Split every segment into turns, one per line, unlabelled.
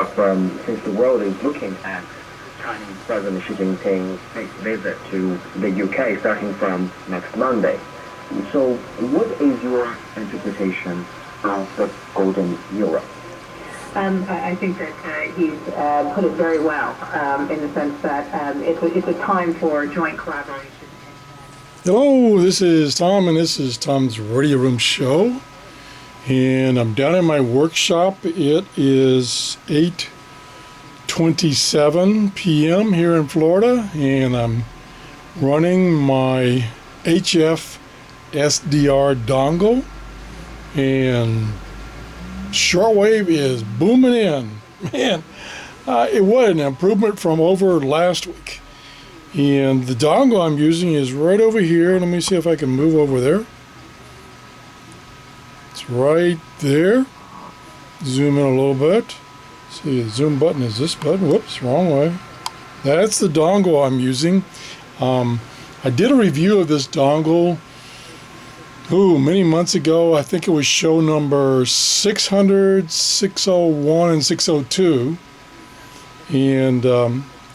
up since the world is looking at Chinese President Xi Jinping's big visit to the UK starting from next Monday. So what is your interpretation of the Golden Era?
I think that he's put it very well in the sense that it's a time for joint collaboration.
Hello, this is Tom, and this is Tom's Radio Room Show. And I'm down in my workshop. It is 8:27 p.m. here in Florida, and I'm running my HF SDR dongle, and Shortwave is booming in. Man, it was an improvement from over last week. And the dongle I'm using is right over here. Let me see if I can move over there. It's right there. Zoom in a little bit. See, the zoom button is this button. Whoops, wrong way. That's the dongle I'm using. I did a review of this dongle many months ago. I think it was show number 600, 601, and 602. And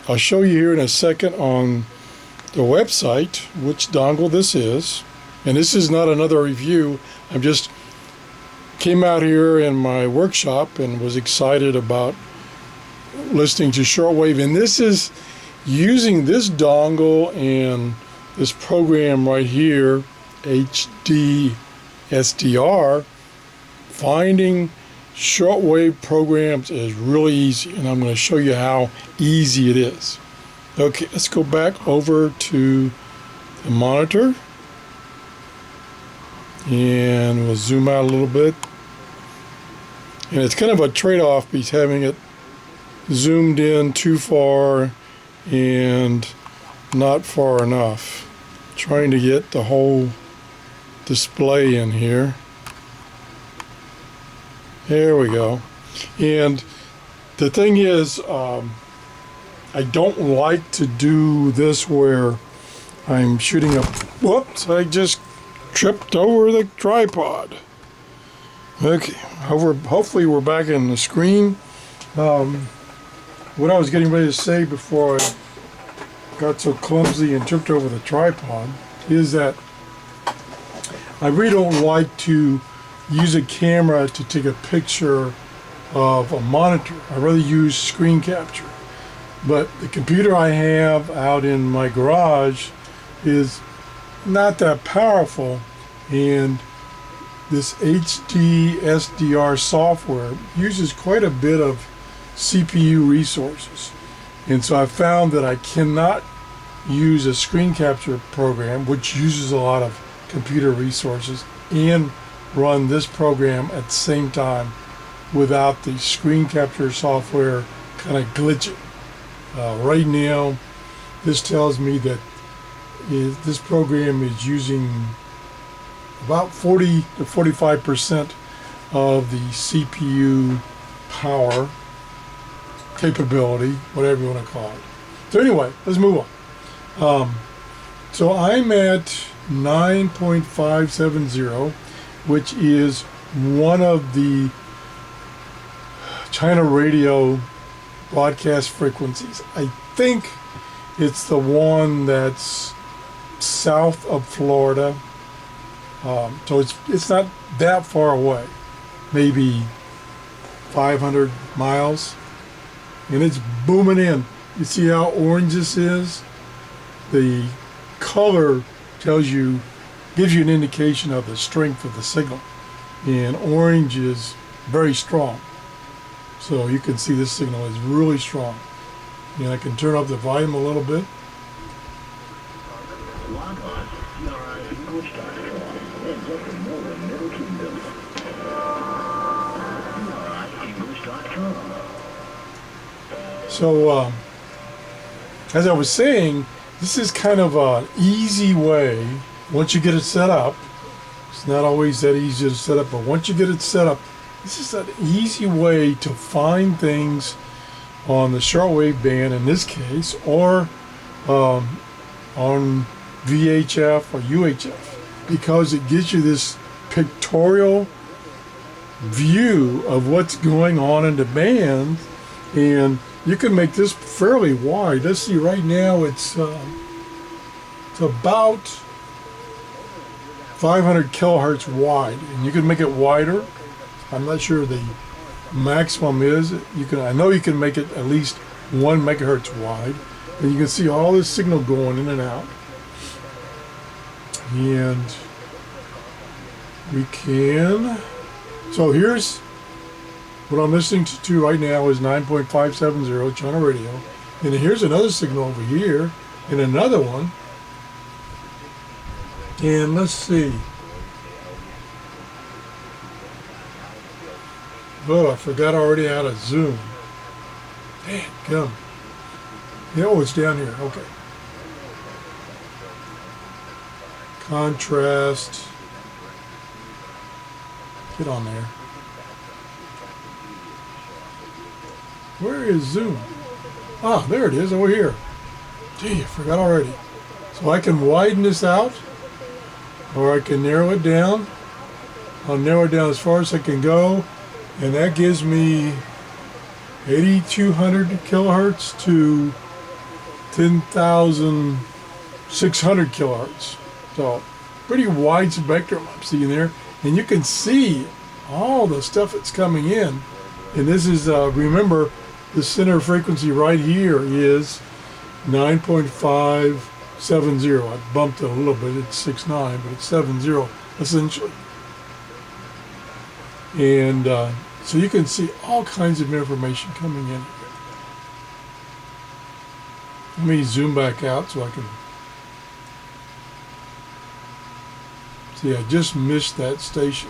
I'll show you here in a second on the website which dongle this is. And this is not another review. I just came out here in my workshop and was excited about listening to Shortwave. And this is using this dongle and this program right here, HD SDR. Finding shortwave programs is really easy, and I'm going to show you how easy it is. Okay, let's go back over to the monitor, and we'll zoom out a little bit. And it's kind of a trade-off between having it zoomed in too far and not far enough. Trying to get the whole display in here. There we go. And the thing is, I don't like to do this where I'm shooting a... Whoops, I just tripped over the tripod. Okay, hopefully we're back in the screen. What I was getting ready to say before I got so clumsy and tripped over the tripod is that I really don't like to use a camera to take a picture of a monitor. I rather use screen capture. But the computer I have out in my garage is not that powerful, and this HD SDR software uses quite a bit of CPU resources. And so I found that I cannot use a screen capture program, which uses a lot of computer resources, and run this program at the same time without the screen capture software kind of glitching. Right now, this tells me that this program is using about 40 to 45% of the CPU power capability, whatever you want to call it. So anyway, let's move on. So I'm at 9.570, which is one of the China radio broadcast frequencies. I think it's the one that's south of Florida. So it's not that far away, maybe 500 miles, and it's booming in. You see how orange this is? The color gives you an indication of the strength of the signal, and orange is very strong. So you can see this signal is really strong. And I can turn up the volume a little bit. So, as I was saying, this is kind of an easy way, once you get it set up. It's not always that easy to set up, but once you get it set up, this is an easy way to find things on the shortwave band in this case, or on VHF or UHF, because it gives you this pictorial view of what's going on in the band And you can make this fairly wide. Let's see, right now it's about 500 kilohertz wide, and you can make it wider. I'm not sure the maximum is. I know you can make it at least 1 megahertz wide, and you can see all this signal going in and out. And we can. So here's what I'm listening to right now is 9.570 channel radio, and here's another signal over here, and another one. And let's see. Oh, I forgot already how to zoom. Damn, come. Oh, it's down here. Okay. Contrast. Get on there. Where is zoom? Ah, there it is over here. Gee, I forgot already. So I can widen this out, or I can narrow it down. I'll narrow it down as far as I can go, and that gives me 8,200 kilohertz to 10,600 kilohertz. So pretty wide spectrum I'm seeing there, and you can see all the stuff that's coming in. And this is, remember, the center frequency right here is 9.570. I bumped it a little bit, it's 6.9, but it's 70 essentially. And so you can see all kinds of information coming in. Let me zoom back out so I can see. I just missed that station.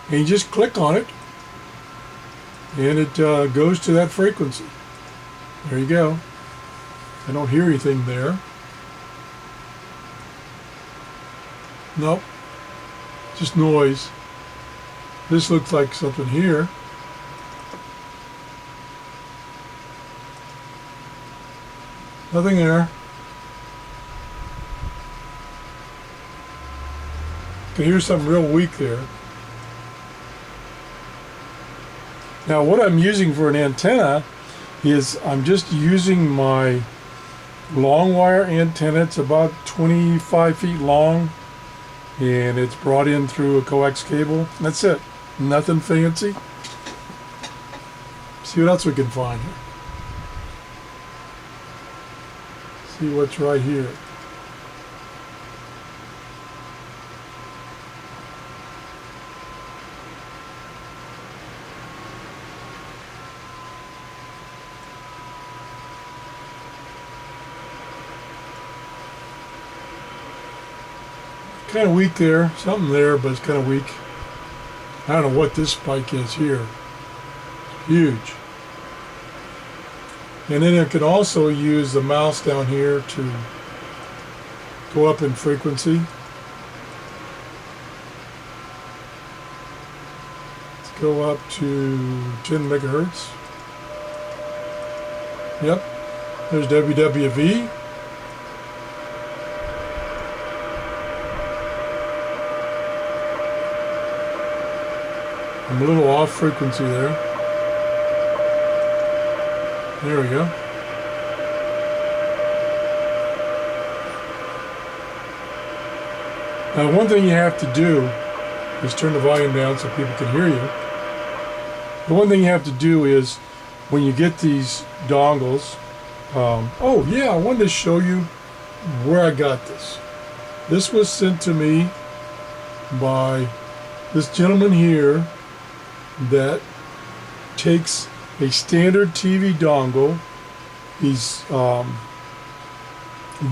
And you just click on it, and it goes to that frequency. There you go. I don't hear anything there. Nope. Just noise. This looks like something here. Nothing there. Can hear something real weak there. Now what I'm using for an antenna is I'm just using my long wire antenna. It's about 25 feet long, and it's brought in through a coax cable. That's it. Nothing fancy. See what else we can find here. See what's right here. Kind of weak there, something there, but it's kind of weak. I don't know what this spike is here. Huge. And then I can also use the mouse down here to go up in frequency. Let's go up to 10 megahertz. Yep, there's WWV. I'm a little off frequency there. There we go. Now one thing you have to do is turn the volume down so people can hear you. The one thing you have to do is when you get these dongles, oh yeah, I wanted to show you where I got this. This was sent to me by this gentleman here that takes a standard TV dongle. He's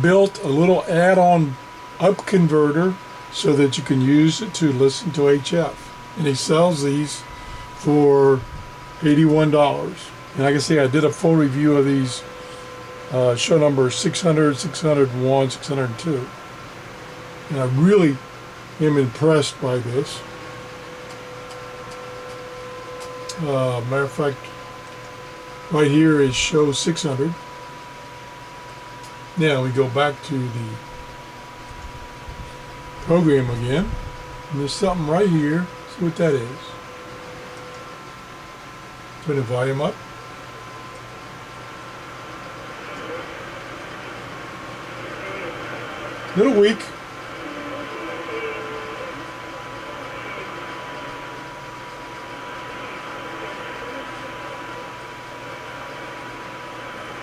built a little add-on up converter so that you can use it to listen to HF. And he sells these for $81. And like I say, I did a full review of these, show number 600, 601, 602. And I really am impressed by this. Matter of fact, right here is show 600. Now we go back to the program again, and there's something right here. See what that is. Turn the volume up. Little weak.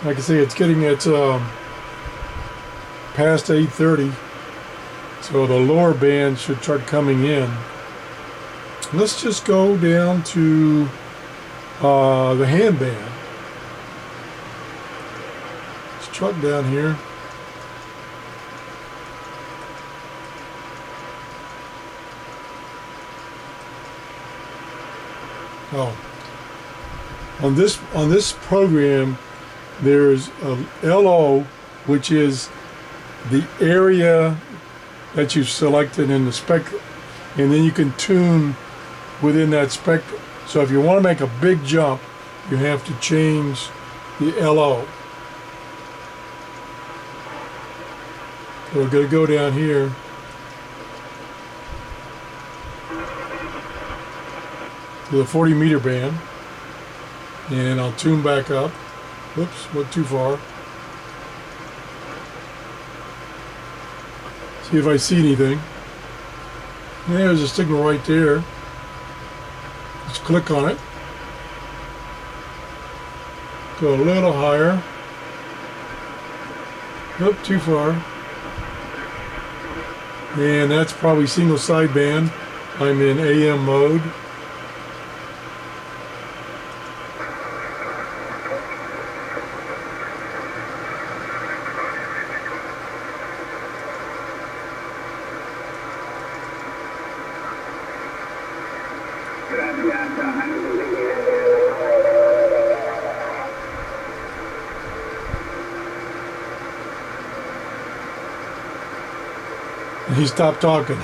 Like I say, it's getting its past 8:30, so the lower band should start coming in. Let's just go down to the hand band. This truck down here. Oh, on this program, there's a LO, which is the area that you've selected in the spectrum, and then you can tune within that spectrum. So if you want to make a big jump, you have to change the LO. So we're going to go down here. To the 40 meter band, and I'll tune back up. Whoops, went too far. See if I see anything. There's a signal right there. Let's click on it. Go a little higher. Nope, too far. And that's probably single sideband. I'm in AM mode. He stopped talking.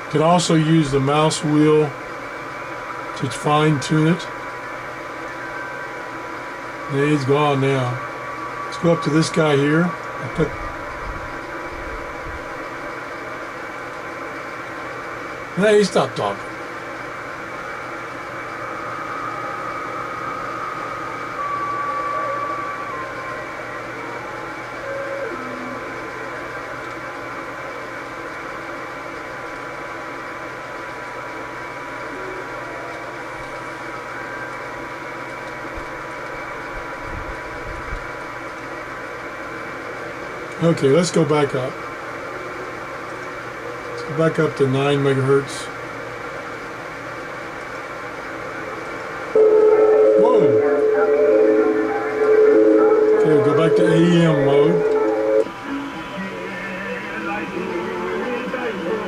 You can also use the mouse wheel to fine tune it. Yeah, he's gone now. Let's go up to this guy here. I'll put. Now he stopped talking. Okay, let's go back up. Let's go back up to 9 megahertz. Whoa! Okay, we'll go back to AM mode.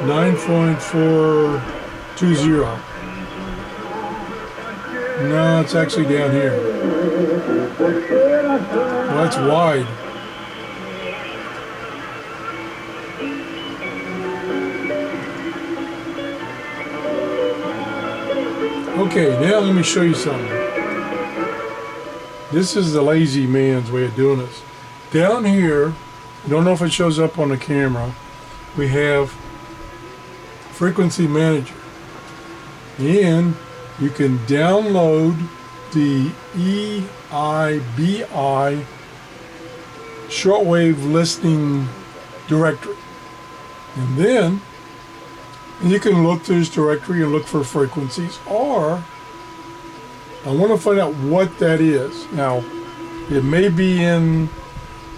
9.420. No, it's actually down here. Well, that's wide. Okay, now let me show you something. This is the lazy man's way of doing this. Down here, I don't know if it shows up on the camera, we have Frequency Manager. And you can download the EIBI Shortwave listening directory. And then you can look through this directory and look for frequencies, or I want to find out what that is. Now, it may be in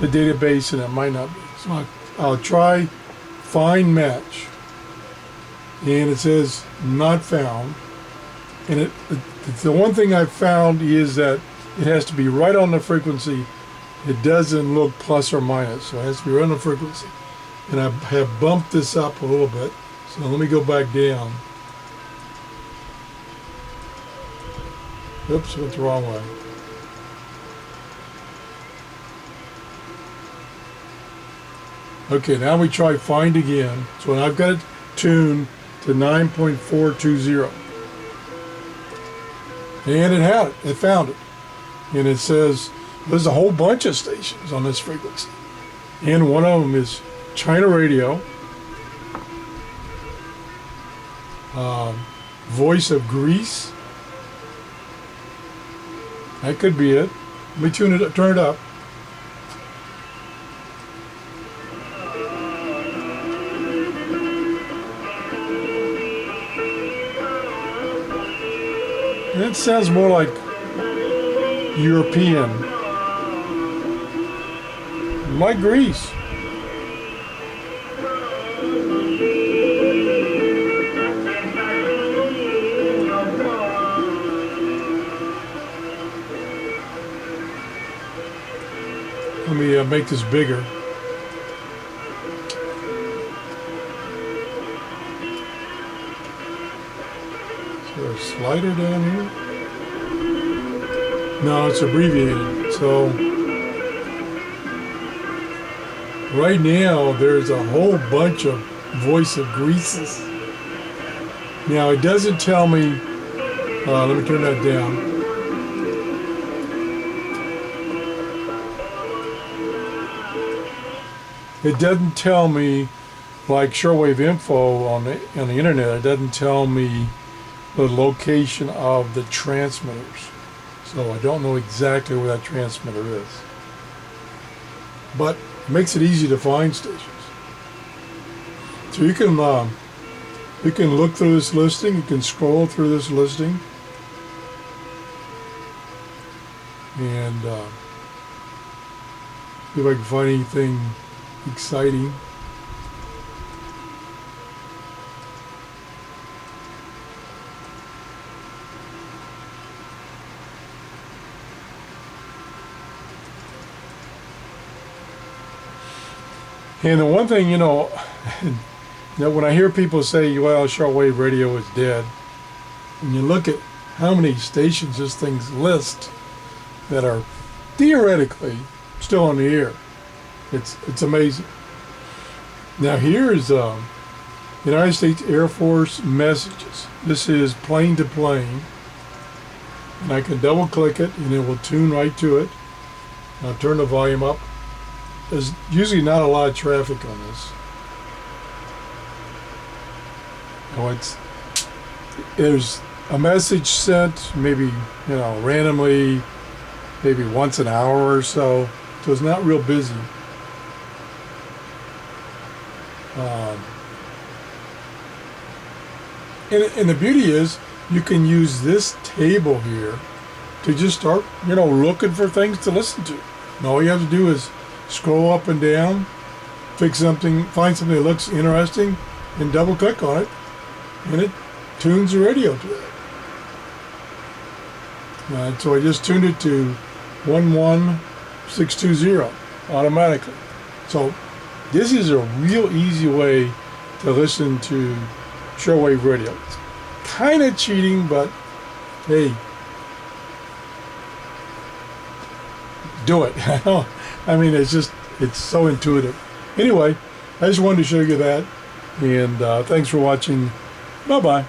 the database and it might not be. So I'll try find match. And it says not found. And the one thing I've found is that it has to be right on the frequency. It doesn't look plus or minus, so it has to be right on the frequency. And I have bumped this up a little bit. So let me go back down. Oops, went the wrong way. Okay, now we try find again. So I've got it tuned to 9.420. And it had it. It found it. And it says there's a whole bunch of stations on this frequency. And one of them is China Radio. Voice of Greece, That could be it. Let me turn it up. That sounds more like European. Like Greece. Let me make this bigger. Is there a slider down here? No, it's abbreviated. So right now there's a whole bunch of Voice of Greece's. Now it doesn't tell me, let me turn that down. It doesn't tell me, like Shortwave info on the internet, it doesn't tell me the location of the transmitters. So I don't know exactly where that transmitter is. But it makes it easy to find stations. So you can look through this listing, you can scroll through this listing, and see if I can find anything exciting. And the one thing, that when I hear people say, well, shortwave radio is dead, and you look at how many stations this thing's list that are theoretically still on the air, it's amazing. Now here's United States Air Force messages. This is plane to plane, and I can double click it and it will tune right to it. I'll turn the volume up. There's usually not a lot of traffic on this. There's a message sent maybe, randomly, maybe once an hour or so. So it's not real busy. And the beauty is you can use this table here to just start, looking for things to listen to. And all you have to do is scroll up and down, find something that looks interesting, and double click on it, and it tunes the radio to it. So I just tuned it to 11620 automatically. So this is a real easy way to listen to shortwave radio. It's kind of cheating, but hey, do it. I mean, it's so intuitive. Anyway, I just wanted to show you that, and thanks for watching. Bye-bye.